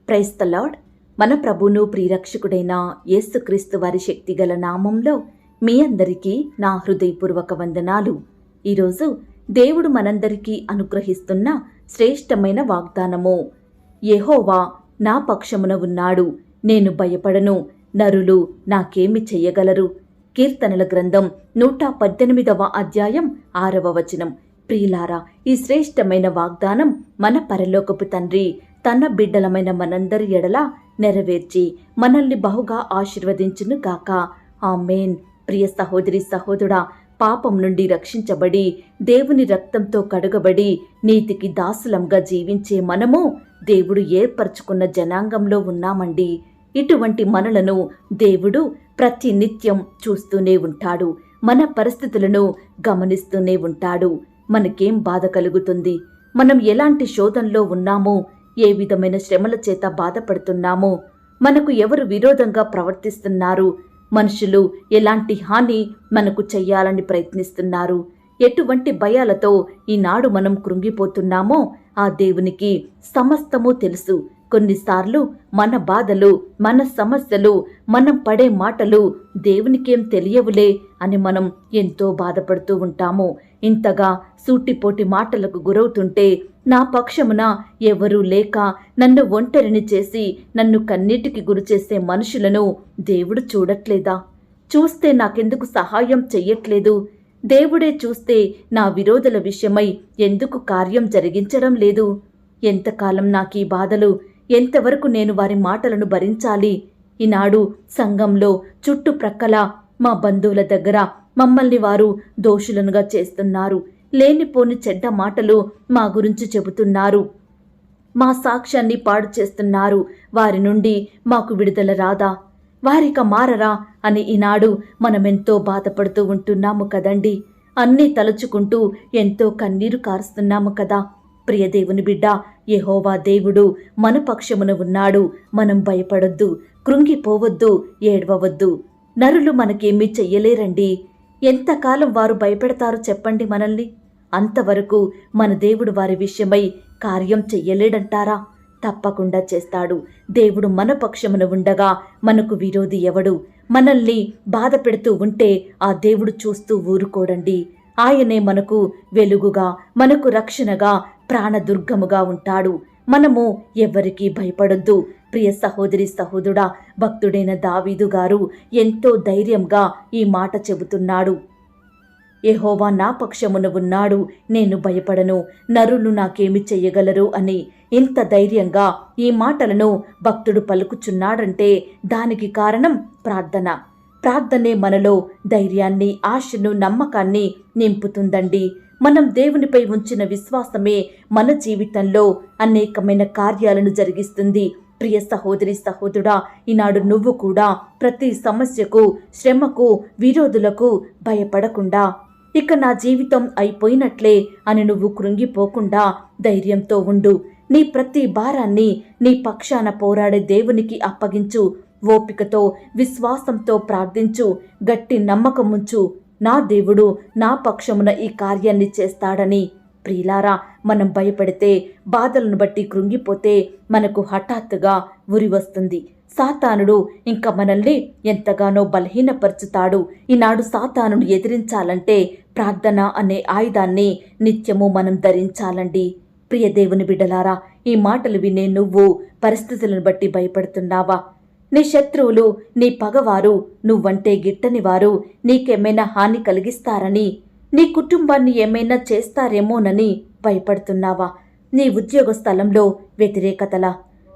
Praise the lord. మన ప్రభువును ప్రియరక్షకుడైన యేసుక్రీస్తు వారి శక్తిగల నామంలో మీ అందరికీ నా హృదయపూర్వక వందనాలు. ఈరోజు దేవుడు మనందరికీ అనుగ్రహిస్తున్న శ్రేష్టమైన వాగ్దానము. యెహోవా నా పక్షమున ఉన్నాడు, నేను భయపడను, నరులు నాకేమి చెయ్యగలరు. కీర్తనల గ్రంథం 118వ అధ్యాయం 6వ వచనం. ప్రియులారా, ఈ శ్రేష్టమైన వాగ్దానం మన పరలోకపు తండ్రి తన బిడ్డలమైన మనందరి ఎడల నెరవేర్చి మనల్ని బహుగా ఆశీర్వదించును గాక. ఆమేన్. ప్రియ సహోదరి సహోదరుడా, పాపం నుండి రక్షించబడి దేవుని రక్తంతో కడుగబడి నీతికి దాసులంగా జీవించే మనము దేవుడు ఏర్పరచుకున్న జనాంగంలో ఉన్నామండి. ఇటువంటి మనలను దేవుడు ప్రతి నిత్యం చూస్తూనే ఉంటాడు. మన పరిస్థితులను గమనిస్తూనే ఉంటాడు. మనకేం బాధ కలుగుతుంది, మనం ఎలాంటి శోధనలో ఉన్నామో, ఏ విధమైన శ్రమల చేత బాధపడుతున్నామో, మనకు ఎవరు విరోధంగా ప్రవర్తిస్తున్నారు, మనుషులు ఎలాంటి హాని మనకు చెయ్యాలని ప్రయత్నిస్తున్నారు, ఎటువంటి భయాలతో ఈనాడు మనం కృంగిపోతున్నామో ఆ దేవునికి సమస్తము తెలుసు. కొన్నిసార్లు మన బాధలు, మన సమస్యలు, మనం పడే మాటలు దేవునికేం తెలియవులే అని మనం ఎంతో బాధపడుతూ ఉంటాము. ఇంతగా సూటిపోటి మాటలకు గురవుతుంటే నా పక్షమున ఎవరూ లేక నన్ను ఒంటరిని చేసి నన్ను కన్నీటికి గురిచేసే మనుషులను దేవుడు చూడట్లేదా? చూస్తే నాకెందుకు సహాయం చెయ్యట్లేదు? దేవుడే చూస్తే నా విరోధుల విషయమై ఎందుకు కార్యం జరిగించడం లేదు? ఎంతకాలం నాకీ బాధలు? ఎంతవరకు నేను వారి మాటలను భరించాలి? ఈనాడు సంఘంలో చుట్టుప్రక్కల మా బంధువుల దగ్గర మమ్మల్ని వారు దోషులనుగా చేస్తున్నారు. లేనిపోని చెడ్డ మాటలు మా గురించి చెబుతున్నారు. మా సాక్ష్యాన్ని పాడు చేస్తున్నారు. వారి నుండి మాకు విడుదల రాదా? వారిక మారరా అని ఈనాడు మనమెంతో బాధపడుతూ ఉంటున్నాము కదండి. అన్నీ తలుచుకుంటూ ఎంతో కన్నీరు కారుస్తున్నాము కదా. ప్రియ దేవుని బిడ్డ, యెహోవా దేవుడు మన పక్షమున ఉన్నాడు. మనం భయపడొద్దు, కృంగిపోవద్దు, ఏడవవద్దు. నరులు మనకేమీ చెయ్యలేరండి. ఎంతకాలం వారు భయపెడతారు చెప్పండి మనల్ని? అంతవరకు మన దేవుడు వారి విషయమై కార్యం చెయ్యలేడంటారా? తప్పకుండా చేస్తాడు. దేవుడు మన పక్షమున ఉండగా మనకు విరోధి ఎవడు? మనల్ని బాధ పెడుతూ ఉంటే ఆ దేవుడు చూస్తూ ఊరుకోడండి. ఆయనే మనకు వెలుగుగా, మనకు రక్షణగా, ప్రాణదుర్గముగా ఉంటాడు. మనము ఎవరికీ భయపడొద్దు. ప్రియ సహోదరి సహోదరుడా, భక్తుడైన దావీదు గారు ఎంతో ధైర్యంగా ఈ మాట చెబుతున్నాడు. యెహోవా నా పక్షమున ఉన్నాడు, నేను భయపడను, నరులు నాకేమి చెయ్యగలరు అని. ఇంత ధైర్యంగా ఈ మాటలను భక్తుడు పలుకుచున్నాడంటే దానికి కారణం ప్రార్థన. ప్రార్థనే మనలో ధైర్యాన్ని, ఆశను, నమ్మకాన్ని నింపుతుందండి. మనం దేవునిపై ఉంచిన విశ్వాసమే మన జీవితంలో అనేకమైన కార్యాలను జరిగిస్తుంది. ప్రియ సహోదరి సహోదరుడా, ఈనాడు నువ్వు కూడా ప్రతి సమస్యకు, శ్రమకు, విరోధులకు భయపడకుండా ఇక నా జీవితం అయిపోయినట్లే అని నువ్వు కృంగిపోకుండా ధైర్యంతో ఉండు. నీ ప్రతి భారాన్ని నీ పక్షాన పోరాడే దేవునికి అప్పగించు. ఓపికతో, విశ్వాసంతో ప్రార్థించు. గట్టి నమ్మకముంచు. నా దేవుడు నా పక్షమున ఈ కార్యాన్ని చేస్తాడని. ప్రియులారా, మనం భయపడితే, బాధలను బట్టి కృంగిపోతే మనకు హఠాత్తుగా ఉరి వస్తుంది. సాతానుడు ఇంకా మనల్ని ఎంతగానో బలహీనపరుచుతాడు. ఈనాడు సాతానును ఎదిరించాలంటే ప్రార్థన అనే ఆయుధాన్ని నిత్యము మనం ధరించాలండి. ప్రియ దేవుని బిడ్డలారా, ఈ మాటలు వినే నువ్వు పరిస్థితులను బట్టి భయపడుతున్నావా? నీ శత్రువులు, నీ పగవారు, నువ్వంటే గిట్టని వారు నీకేమైనా హాని కలిగిస్తారని, నీ కుటుంబాన్ని ఏమైనా చేస్తారేమోనని భయపడుతున్నావా? నీ ఉద్యోగ స్థలంలో వ్యతిరేకతలా?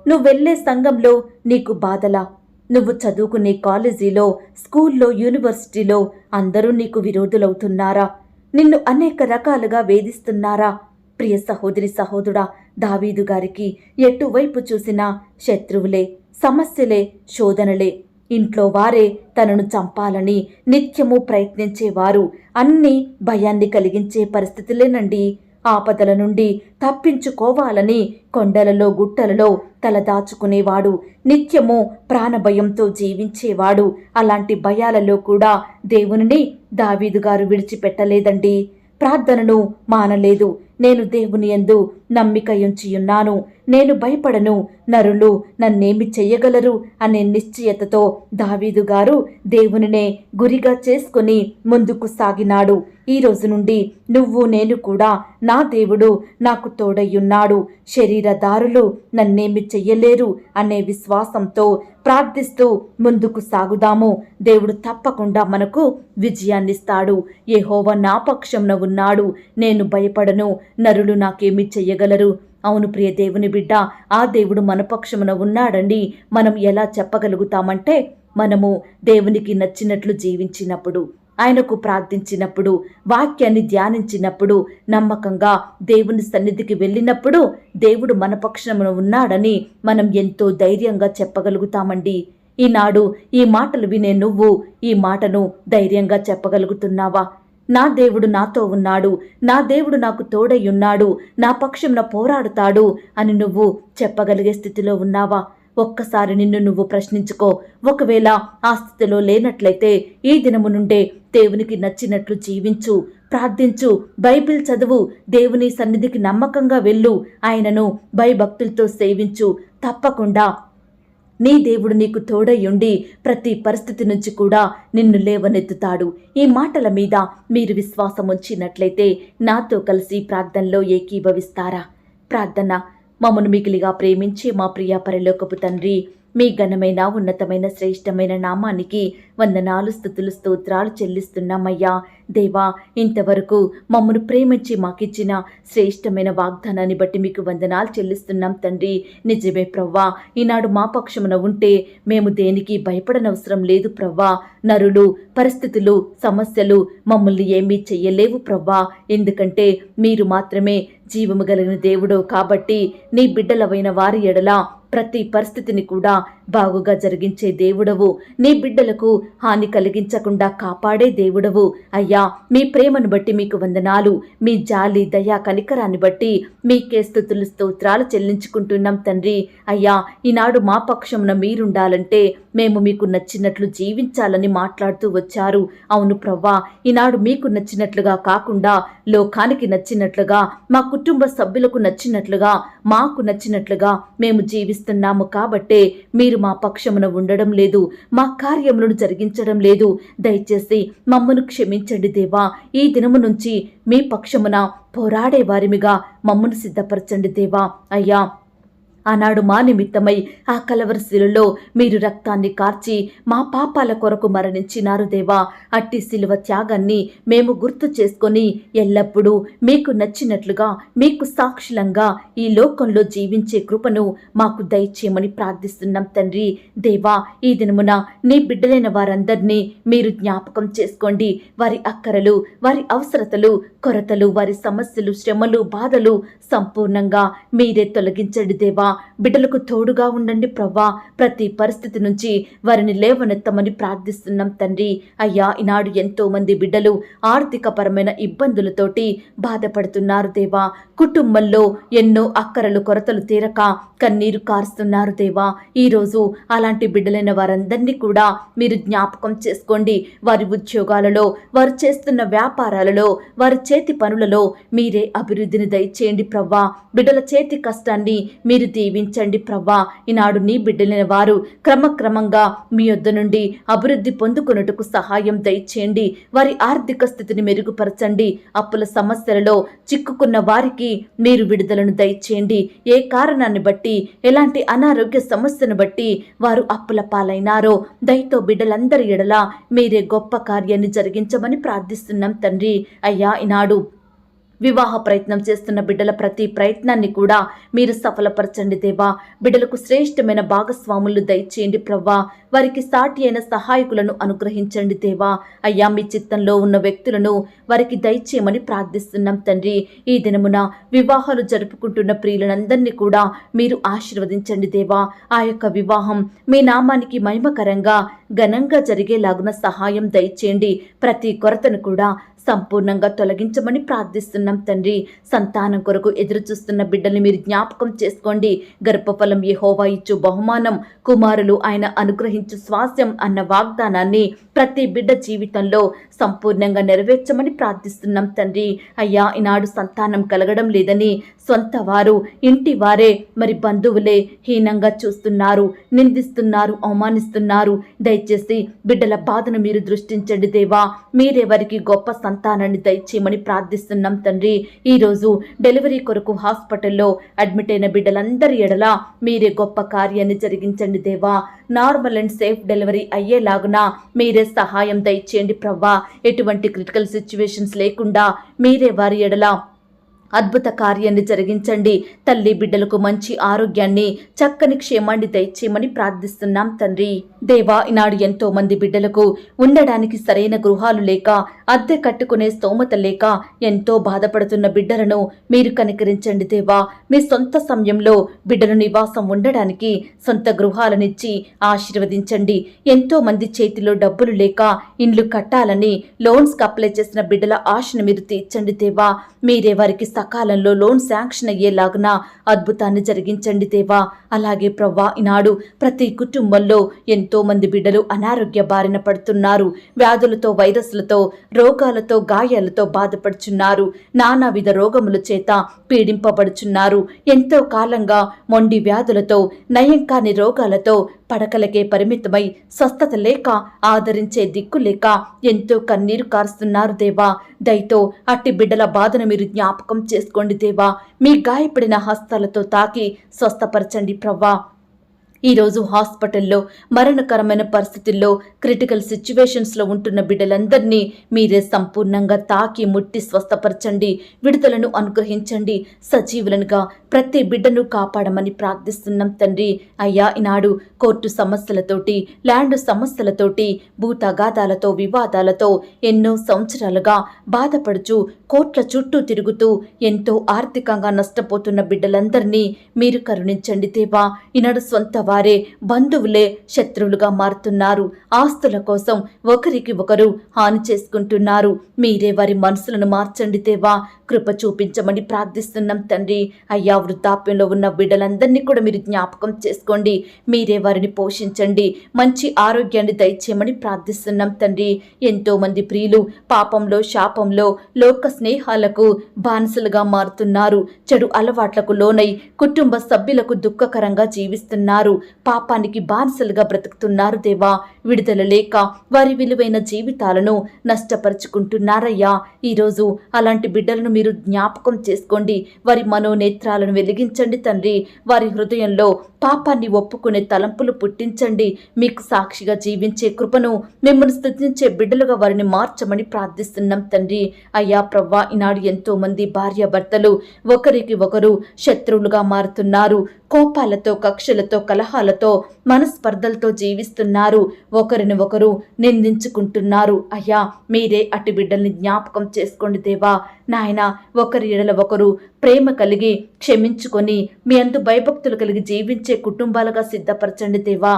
నువ్వెళ్లే సంఘంలో నీకు బాధలా? నువ్వు చదువుకునే కాలేజీలో, స్కూల్లో, యూనివర్సిటీలో అందరూ నీకు విరోధులవుతున్నారా? నిన్ను అనేక రకాలుగా వేధిస్తున్నారా? ప్రియ సహోదరి సహోదరుడా, దావీదు గారికి ఎటువైపు చూసినా శత్రువులే, సమస్యలే, శోధనలే. ఇంట్లో వారే తనను చంపాలని నిత్యము ప్రయత్నించేవారు. అన్నీ భయాన్ని కలిగించే పరిస్థితులేనండి. ఆపదల నుండి తప్పించుకోవాలని కొండలలో, గుట్టలలో తలదాచుకునేవాడు. నిత్యము ప్రాణభయంతో జీవించేవాడు. అలాంటి భయాలలో కూడా దేవునిని దావీదు గారు విడిచిపెట్టలేదండి. ప్రార్థనను మానలేదు. నేను దేవుని యందు నమ్మిక ఉంచియున్నాను, నేను భయపడను, నరులు నన్నేమి చెయ్యగలరు అనే నిశ్చయతతో దావీదు గారు దేవునినే గురిగా చేసుకుని ముందుకు సాగినాడు. ఈ రోజు నుండి నువ్వు నేను కూడా నా దేవుడు నాకు తోడయ్యున్నాడు, శరీరదారులు నన్నేమి చెయ్యలేరు అనే విశ్వాసంతో ప్రార్థిస్తూ ముందుకు సాగుదాము. దేవుడు తప్పకుండా మనకు విజయాన్నిస్తాడు. యెహోవా నా పక్షంన ఉన్నాడు, నేను భయపడను, నరులు నాకేమి చెయ్యగలరు. అవును ప్రియ దేవుని బిడ్డ, ఆ దేవుడు మన పక్షమున ఉన్నాడండి. మనం ఎలా చెప్పగలుగుతామంటే, మనము దేవునికి నచ్చినట్లు జీవించినప్పుడు, ఆయనకు ప్రార్థించినప్పుడు, వాక్యాన్ని ధ్యానించినప్పుడు, నమ్మకంగా దేవుని సన్నిధికి వెళ్ళినప్పుడు దేవుడు మన పక్షమున ఉన్నాడని మనం ఎంతో ధైర్యంగా చెప్పగలుగుతామండి. ఈనాడు ఈ మాటలు వినే నువ్వు ఈ మాటను ధైర్యంగా చెప్పగలుగుతున్నావా? నా దేవుడు నాతో ఉన్నాడు, నా దేవుడు నాకు తోడయ్యున్నాడు, నా పక్షంన పోరాడుతాడు అని నువ్వు చెప్పగలిగే స్థితిలో ఉన్నావా? ఒక్కసారి నిన్ను నువ్వు ప్రశ్నించుకో. ఒకవేళ ఆ స్థితిలో లేనట్లయితే ఈ దినము నుండే దేవునికి నచ్చినట్లు జీవించు, ప్రార్థించు, బైబిల్ చదువు, దేవుని సన్నిధికి నమ్మకంగా వెళ్ళు, ఆయనను భయభక్తులతో సేవించు. తప్పకుండా నీ దేవుడు నీకు తోడయ్యుండి ప్రతి పరిస్థితి నుంచి కూడా నిన్ను లేవనెత్తుతాడు. ఈ మాటల మీద మీరు విశ్వాసం ఉంచినట్లయితే నాతో కలిసి ప్రార్థనలో ఏకీభవిస్తారా? ప్రార్థన. మమ్మను మిగిలిగా ప్రేమించే మా ప్రియ పరలోకపు తండ్రి, మీ ఘనమైన ఉన్నతమైన శ్రేష్టమైన నామానికి వందనాలు, స్తుతులు, స్తోత్రాలు చెల్లిస్తున్నామయ్యా. దేవా, ఇంతవరకు మమ్మను ప్రేమించి మాకిచ్చిన శ్రేష్టమైన వాగ్దానాన్ని బట్టి మీకు వందనాలు చెల్లిస్తున్నాం తండ్రి. నిజమే ప్రవ్వా, ఈనాడు మా పక్షమున ఉంటే మేము దేనికి భయపడనవసరం లేదు ప్రవ్వా. నరులు, పరిస్థితులు, సమస్యలు మమ్మల్ని ఏమీ చెయ్యలేవు ప్రవ్వా. ఎందుకంటే మీరు మాత్రమే జీవము కలిగిన దేవుడు కాబట్టి నీ బిడ్డలవైన వారి ఎడల ప్రతి పరిస్థితిని కూడా బాగుగా జరిగించే దేవుడవు, నీ బిడ్డలకు హాని కలిగించకుండా కాపాడే దేవుడవు. అయ్యా, మీ ప్రేమను బట్టి మీకు వందనాలు, మీ జాలి, దయా, కనికరాన్ని బట్టి మీకే స్తుతులు, స్తోత్రాలు చెల్లించుకుంటున్నాం తండ్రి. అయ్యా, ఈనాడు మా పక్షమున మీరుండాలంటే మేము మీకు నచ్చినట్లు జీవించాలని మాట్లాడుతూ వచ్చారు. అవును ప్రవ్వా, ఈనాడు మీకు నచ్చినట్లుగా కాకుండా లోకానికి నచ్చినట్లుగా, మా కుటుంబ సభ్యులకు నచ్చినట్లుగా, మాకు నచ్చినట్లుగా మేము జీవిస్తున్నాము కాబట్టే మీరు మా పక్షమున ఉండడం లేదు, మా కార్యములను జరిగించడం లేదు. దయచేసి మమ్మను క్షమించండి దేవా. ఈ దినము నుంచి మీ పక్షమున పోరాడే వారిమిగా మమ్మను సిద్ధపరచండి దేవా. అయ్యా, ఆనాడు మా నిమిత్తమై ఆ కలవరశిలలో మీరు రక్తాన్ని కార్చి మా పాపాల కొరకు మరణించినారు దేవా. అట్టి శిలువ త్యాగాన్ని మేము గుర్తు చేసుకొని ఎల్లప్పుడూ మీకు నచ్చినట్లుగా, మీకు సాక్షులంగా ఈ లోకంలో జీవించే కృపను మాకు దయచేయమని ప్రార్థిస్తున్నాం తండ్రి. దేవా, ఈ దినమున నీ బిడ్డలైన వారందరినీ మీరు జ్ఞాపకం చేసుకోండి. వారి అక్కరలు, వారి అవసరతలు, కొరతలు, వారి సమస్యలు, శ్రమలు, బాధలు సంపూర్ణంగా మీరే తొలగించండి దేవా. బిడ్డలకు తోడుగా ఉండండి ప్రవ్వా. ప్రతి పరిస్థితి నుంచి వారిని లేవనెత్తమని ప్రార్థిస్తున్నాం తండ్రి. అయ్యా, ఈనాడు ఎంతో మంది బిడ్డలు ఆర్థిక పరమైన ఇబ్బందులతోటి బాధపడుతున్నారు దేవా. కుటుంబంలో ఎన్నో అక్కరలు, కొరతలు తీరక కన్నీరు కారుస్తున్నారు దేవా. ఈరోజు అలాంటి బిడ్డలైన వారందరినీ కూడా మీరు జ్ఞాపకం చేసుకోండి. వారి ఉద్యోగాలలో, వారు చేస్తున్న వ్యాపారాలలో, వారి చేతి పనులలో మీరే అభివృద్ధిని దయచేయండి ప్రవ్వా. బిడ్డల చేతి కష్టాన్ని మీరు దీవించండి ప్రవ్వా. ఈనాడు నీ బిడ్డలైన వారు క్రమక్రమంగా మీ యొద్ద నుండి అభివృద్ధి పొందుకొనుటకు సహాయం దయచేయండి. వారి ఆర్థిక స్థితిని మెరుగుపరచండి. అప్పుల సమస్యలలో చిక్కుకున్న వారికి మీరు విడుదలను దయచేయండి. ఏ కారణాన్ని బట్టి, ఎలాంటి అనారోగ్య సమస్యను బట్టి వారు అప్పుల పాలైనారో దయతో బిడ్డలందరి ఎడల మీరే గొప్ప కార్యాన్ని జరిగించమని ప్రార్థిస్తున్నాం తండ్రి. అయ్యా, ఈనాడు వివాహ ప్రయత్నం చేస్తున్న బిడ్డల ప్రతి ప్రయత్నాన్ని కూడా మీరు సఫలపరచండి దేవా. బిడ్డలకు శ్రేష్టమైన భాగస్వాములు దయచేయండి ప్రవ్వా. వారికి సాటి అయిన సహాయకులను అనుగ్రహించండి దేవా. అయ్యా, మీ చిత్తంలో ఉన్న వ్యక్తులను వారికి దయచేయమని ప్రార్థిస్తున్నాం తండ్రి. ఈ దినమున వివాహాలు జరుపుకుంటున్న ప్రియులందరినీ కూడా మీరు ఆశీర్వదించండి దేవా. ఆ యొక్క వివాహం మీ నామానికి మహిమకరంగా ఘనంగా జరిగేలాగున సహాయం దయచేయండి. ప్రతి కొరతను కూడా సంపూర్ణంగా తొలగించమని ప్రార్థిస్తున్నాం తండ్రి. సంతానం కొరకు ఎదురు చూస్తున్న బిడ్డల్ని మీరు జ్ఞాపకం చేసుకోండి. గర్భఫలం యెహోవా ఇచ్చు బహుమానం, కుమారులు ఆయన అనుగ్రహించు స్వాస్థ్యం అన్న వాగ్దానాన్ని ప్రతి బిడ్డ జీవితంలో సంపూర్ణంగా నెరవేర్చమని ప్రార్థిస్తున్నాం తండ్రి. అయ్యా, ఈనాడు సంతానం కలగడం లేదని సొంత వారు, ఇంటి వారే, మరి బంధువులే హీనంగా చూస్తున్నారు, నిందిస్తున్నారు, అవమానిస్తున్నారు. దయచేసి బిడ్డల బాధను మీరు దృష్టించండి దేవా. మీరే వారికి గొప్ప సంతానాన్ని దయచేయమని ప్రార్థిస్తున్నాం తండ్రి. ఈరోజు డెలివరీ కొరకు హాస్పిటల్లో అడ్మిట్ అయిన బిడ్డలందరి ఎడల మీరే గొప్ప కార్యాన్ని జరిగించండి దేవా. నార్మల్ అండ్ సేఫ్ డెలివరీ అయ్యేలాగున మీరే సహాయం దయచేయండి ప్రవ్వా. ఎటువంటి క్రిటికల్ సిచ్యువేషన్స్ లేకుండా మీరే వారి ఎడల అద్భుత కార్యాన్ని జరిగించండి. తల్లి బిడ్డలకు మంచి ఆరోగ్యాన్ని, చక్కని క్షేమాన్ని దయచేయమని ప్రార్థిస్తున్నాం తండ్రి. దేవా, ఈనాడు ఎంతో మంది బిడ్డలకు ఉండడానికి సరైన గృహాలు లేక, అద్దె కట్టుకునే స్తోమత లేక ఎంతో బాధపడుతున్న బిడ్డలను మీరు కనికరించండి దేవా. మీ సొంత సమయంలో బిడ్డలు నివాసం ఉండడానికి సొంత గృహాలనిచ్చి ఆశీర్వదించండి. ఎంతో మంది చేతిలో డబ్బులు లేక ఇండ్లు కట్టాలని లోన్స్కి అప్లై చేసిన బిడ్డల ఆశను మీరు తీర్చండి దేవా. మీరే వారికి సకాలంలో లోన్ శాంక్షన్ అయ్యేలాగున అద్భుతాన్ని జరిగించండి దేవా. అలాగే ప్రవ్వా, ఈనాడు ప్రతి కుటుంబంలో ఎంతో మంది బిడ్డలు అనారోగ్య బారిన పడుతున్నారు. వ్యాధులతో, వైరస్లతో, రోగాలతో, గాయాలతో బాధపడుచున్నారు. నానావిధ రోగముల చేత పీడింపబడుచున్నారు. ఎంతో కాలంగా మొండి వ్యాధులతో, నయం కాని రోగాలతో పడకలకే పరిమితమై స్వస్థత లేక, ఆదరించే దిక్కు లేక ఎంతో కన్నీరు కారుస్తున్నారు దేవా. దయతో అట్టి బిడ్డల బాధను మీరు జ్ఞాపకం చేసుకోండి దేవా. మీ గాయపడిన హస్తాలతో తాకి స్వస్థపరచండి ప్రవ్వా. ఈరోజు హాస్పిటల్లో మరణకరమైన పరిస్థితుల్లో, క్రిటికల్ సిచ్యువేషన్స్లో ఉంటున్న బిడ్డలందరినీ మీరే సంపూర్ణంగా తాకి ముట్టి స్వస్థపరచండి. విడుదలను అనుగ్రహించండి. సజీవులనుగా ప్రతి బిడ్డను కాపాడమని ప్రార్థిస్తున్నాం తండ్రి. అయ్యా, ఈనాడు కోర్టు సమస్యలతోటి, ల్యాండ్ సమస్యలతోటి, భూతగాదాలతో, వివాదాలతో ఎన్నో సంవత్సరాలుగా బాధపడుచు కోట్ల చుట్టూ తిరుగుతూ ఎంతో ఆర్థికంగా నష్టపోతున్న బిడ్డలందరినీ మీరు కరుణించండి దేవా. ఈనాడు సొంత వారే, బంధువులే శత్రువులుగా మారుతున్నారు. ఆస్తుల కోసం ఒకరికి ఒకరు హాని చేసుకుంటున్నారు. మీరే వారి మనసులను మార్చండి దేవా. కృప చూపించమని ప్రార్థిస్తున్నాం తండ్రి. అయ్యా, వృద్ధాప్యంలో ఉన్న బిడ్డలందరినీ కూడా మీరు జ్ఞాపకం చేసుకోండి. మీరే వారిని పోషించండి. మంచి ఆరోగ్యాన్ని దయచేయమని ప్రార్థిస్తున్నాం తండ్రి. ఎంతో మంది ప్రియులు పాపంలో, శాపంలో, లోక స్నేహాలకు బానిసలుగా మారుతున్నారు. చెడు అలవాట్లకు లోనై కుటుంబ సభ్యులకు దుఃఖకరంగా జీవిస్తున్నారు. పాపానికి బానిసలుగా బ్రతుకుతున్నారు దేవా. విడుదల లేక వారి విలువైన జీవితాలను నష్టపరుచుకుంటున్నారయ్యా. ఈరోజు అలాంటి బిడ్డలను మీరు జ్ఞాపకం చేసుకోండి. వారి మనోనేత్రాలను వెలిగించండి తండ్రి. వారి హృదయంలో పాపాన్ని ఒప్పుకునే తలంపులు పుట్టించండి. మీకు సాక్షిగా జీవించే కృపను, మిమ్మల్ని స్తుతించే బిడ్డలుగా వారిని మార్చమని ప్రార్థిస్తున్నాం తండ్రి. అయ్యా ప్రవ్వా, ఈనాడు ఎంతో మంది భార్యాభర్తలు ఒకరికి ఒకరు శత్రువులుగా మారుతున్నారు. కోపాలతో, కక్షలతో, కలహాలతో, మనస్పర్ధలతో జీవిస్తున్నారు. ఒకరిని ఒకరు నిందించుకుంటున్నారు. అయ్యా, మీరే అటు బిడ్డల్ని జ్ఞాపకం చేసుకోండి దేవా. నాయన, ఒకరి ఎడల ఒకరు ప్రేమ కలిగి క్షమించుకొని మీ అందు భయభక్తులు కలిగి జీవించే కుటుంబాలుగా సిద్ధపరచండి దేవా.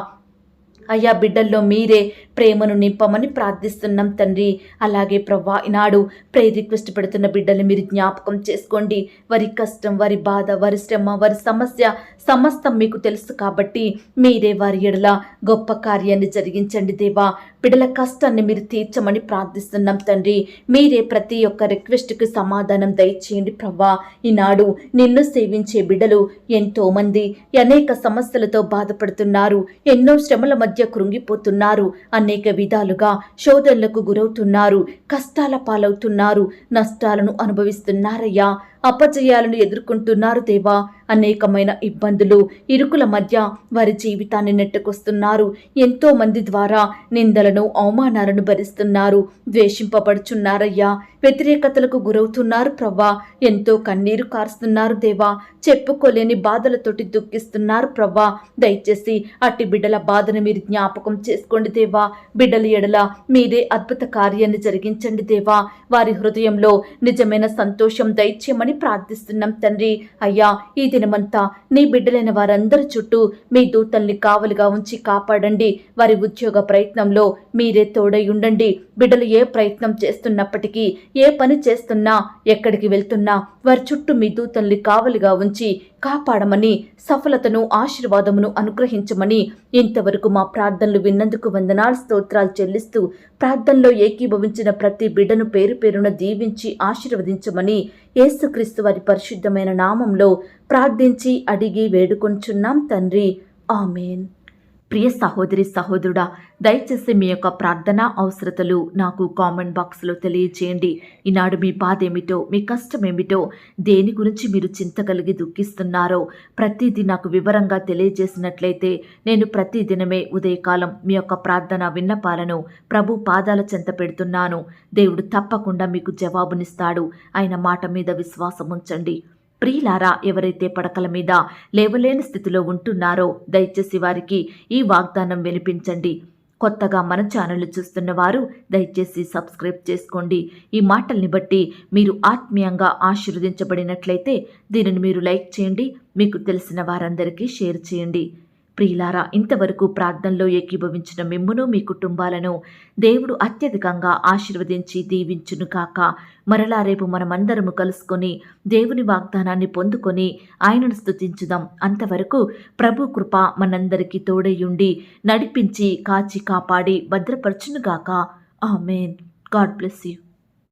అయ్యా, బిడ్డల్లో మీరే ప్రేమను నింపమని ప్రార్థిస్తున్నాం తండ్రి. అలాగే ప్రవ్వా, ఈనాడు ప్రేయర్ రిక్వెస్ట్ పెడుతున్న బిడ్డల్ని మీరు జ్ఞాపకం చేసుకోండి. వారి కష్టం, వారి బాధ, వారి శ్రమ, వారి సమస్య సమస్తం మీకు తెలుసు కాబట్టి మీరే వారి ఎడల గొప్ప కార్యాన్ని జరిగించండి దేవా. బిడ్డల కష్టాన్ని మీరు తీర్చమని ప్రార్థిస్తున్నాం తండ్రి. మీరే ప్రతి ఒక్క రిక్వెస్ట్కి సమాధానం దయచేయండి ప్రవ్వా. ఈనాడు నిన్ను సేవించే బిడ్డలు ఎంతో మంది అనేక సమస్యలతో బాధపడుతున్నారు. ఎన్నో శ్రమల మధ్య కృంగిపోతున్నారు. అనేక విధాలుగా శోధనలకు గురవుతున్నారు. కష్టాల పాలవుతున్నారు. నష్టాలను అనుభవిస్తున్నారయ్యా. అపజయాలను ఎదుర్కొంటున్నారు దేవా. అనేకమైన ఇబ్బందులు, ఇరుకుల మధ్య వారి జీవితాన్ని నెట్టుకొస్తున్నారు. ఎంతో మంది ద్వారా నిందలను, అవమానాలను భరిస్తున్నారు. ద్వేషింపబడుచున్నారయ్యా. వ్యతిరేకతలకు గురవుతున్నారు ప్రవ్వా. ఎంతో కన్నీరు కారుస్తున్నారు దేవా. చెప్పుకోలేని బాధలతోటి దుఃఖిస్తున్నారు ప్రవ్వా. దయచేసి అట్టి బిడ్డల బాధను మీరు జ్ఞాపకం చేసుకోండి దేవా. బిడ్డల ఎడల మీరే అద్భుత కార్యాన్ని జరిగించండి దేవా. వారి హృదయంలో నిజమైన సంతోషం దయచేయమని ప్రార్థించమని ప్రార్థిస్తున్నాం తండ్రి. అయ్యా, ఈ దినమంతా నీ బిడ్డలైన వారందరి చుట్టూ మీ దూతల్ని కావలిగా ఉంచి కాపాడండి. వారి ఉద్యోగ ప్రయత్నంలో మీరే తోడై ఉండండి. బిడ్డలు ఏ ప్రయత్నం చేస్తున్నప్పటికీ, ఏ పని చేస్తున్నా, ఎక్కడికి వెళ్తున్నా వారి చుట్టూ మీ దూతల్ని కావలిగా ఉంచి కాపాడమని, సఫలతను ఆశీర్వాదమును అనుగ్రహించమని, ఇంతవరకు మా ప్రార్థనలు విన్నందుకు వందనాలు స్తోత్రాలు చెల్లిస్తూ ప్రార్థనలో ఏకీభవించిన ప్రతి బిడ్డను పేరు పేరున దీవించి ఆశీర్వదించమని యేసుక్రీస్తు వారి పరిశుద్ధమైన నామంలో ప్రార్థించి అడిగి వేడుకొంచున్నాం తండ్రి. ఆమేన్. ప్రియ సహోదరి సహోదరుడా, దయచేసి మీ యొక్క ప్రార్థనా అవసరతలు నాకు కామెంట్ బాక్స్లో తెలియచేయండి. ఈనాడు మీ బాధ ఏమిటో, మీ కష్టం ఏమిటో, దేని గురించి మీరు చింత కలిగి దుఃఖిస్తున్నారో ప్రతిదీ నాకు వివరంగా తెలియజేసినట్లయితే నేను ప్రతిదినమే ఉదయకాలం మీ యొక్క ప్రార్థన విన్నపాలను ప్రభు పాదాల చెంత పెడుతున్నాను. దేవుడు తప్పకుండా మీకు జవాబునిస్తాడు. ఆయన మాట మీద విశ్వాసం ఉంచండి. ప్రియులారా, ఎవరైతే పడకల మీద లేవలేని స్థితిలో ఉంటున్నారో దయచేసి వారికి ఈ వాగ్దానం వినిపించండి. కొత్తగా మన ఛానల్ చూస్తున్న వారు దయచేసి సబ్స్క్రైబ్ చేసుకోండి. ఈ మాటల్ని బట్టి మీరు ఆత్మీయంగా ఆశీర్వదించబడినట్లయితే దీనిని మీరు లైక్ చేయండి, మీకు తెలిసిన వారందరికీ షేర్ చేయండి. ప్రియులారా, ఇంతవరకు ప్రార్థనలో ఏకీభవించిన మిమ్మును మీ కుటుంబాలను దేవుడు అత్యధికంగా ఆశీర్వదించి దీవించును కాక. మరలా రేపు మనమందరము కలుసుకొని దేవుని వాగ్దానాన్ని పొందుకొని ఆయనను స్తుతించుదాం. అంతవరకు ప్రభు కృప మనందరికీ తోడయ్యుండి నడిపించి కాచి కాపాడి భద్రపరచునుగాక. ఆమేన్. God bless you.